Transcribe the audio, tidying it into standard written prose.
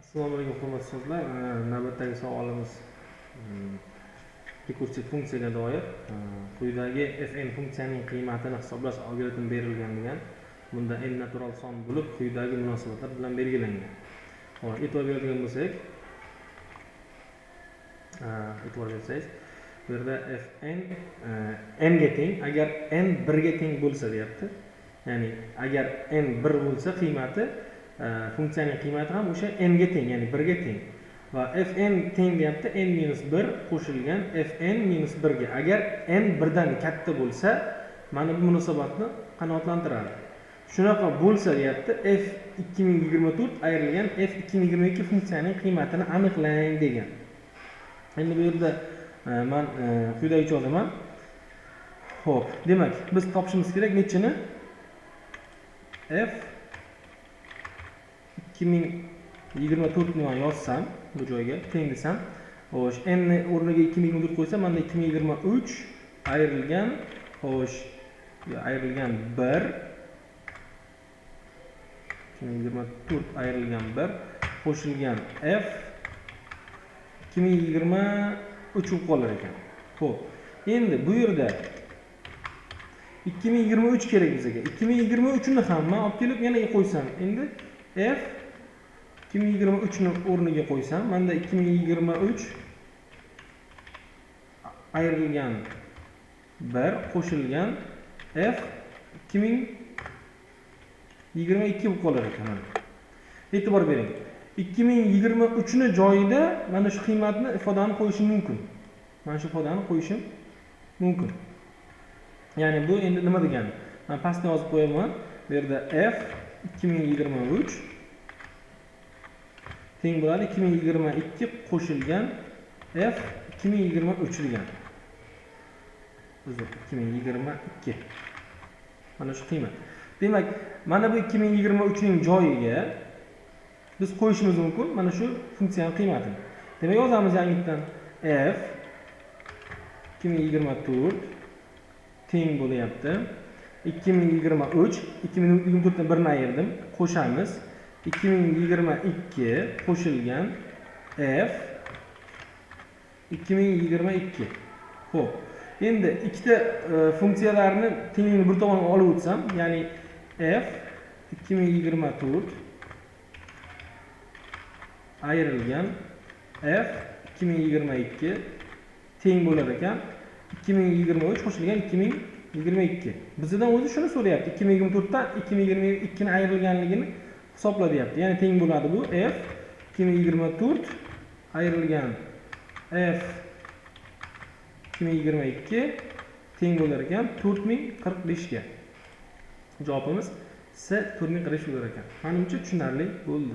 Assalomu alaykum hurmatli ustozlar. Navbatdagi savolimiz rekursiv funksiyaga doir. Quyidagi fn funksiyaning qiymatini hisoblash algoritmi berilgan degan. Bunda n natural son bo'lib, quyidagi munosabatlar bilan belgilangan. Xo'p, e'tibor beradigan bo'lsak, bu yerda fn n ga teng, agar n 1 ga teng bo'lsa deyapti. Ya'ni agar n 1 bo'lsa qiymati funksiyaning qiymati ham o'sha n ga teng, ya'ni 1 ga teng. Va fn teng deyapti n minus 1 qo'shilgan fn minus 1 ga. Agar n 1 dan katta bo'lsa, mana bu munosabatni qanoatlantiradi. Shunaqa bo'lsa deyapti, f2024 ayrilgan f2022 funksiyaning qiymatini aniqlang degan. Endi bu yerda men quyidagicha yozaman. Xo'p, demak, biz topishimiz kerak nechini? F 2024 ni yozsam, bu joyga teng desam, xo'sh, n ni o'rniga 2024 qo'ysam, menda 2023 ayrilgan, xo'sh, ayrilgan 1 2024 ayrilgan 1 qo'shilgan f 2023 bo'lib qolar ekan. Xo'p, endi bu yerda 2023 kerak bizga. 2023 ni ham men olib kelib yana qo'ysam, endi f 2023 ni o'rniga qo'ysam, menda 2023 ayrilgan 1 qo'shilgan f 2022 bo'lib qolar ekan. E'tibor bering. 2023 ni joyida mana shu qiymatni ifodani qo'yishim mumkin. Mana shu ifodani qo'yishim mumkin. Ya'ni bu endi nima degani? Men pastga yozib qo'yaman. Bu yerda f 2023 teng bo'ladi 2022 qo'shilgan f 2023 degan. Uzr, 2022. Mana shu qiymat. Demak, mana bu 2023 ning joyiga biz qo'yishimiz mumkin mana shu funksiyaning qiymatini. Demak, yozamiz yangitdan f 2024 teng bo'lyapti 2023, 2024 dan 1 ni ayirdim, qo'shamiz 2022 qo'shilgan f 2022. Xo'p, endi ikkita funksiyalarni tengligini bir tomonga olib o'tsam, ya'ni f 2024 ayrilgan f 2022 teng bo'lar ekan 2023 qo'shilgan 2022. Bizdan o'zi shuni so'rayapti. 2024 dan 2022 ni ayrilganligini hisobla deyapti. Ya'ni teng bo'ladi bu f 2024 ayrilgan f 2022 teng bo'lar ekan 4045 ga. Javobimiz C 4045 bo'lar ekan. Menimcha tushunarli bo'ldi.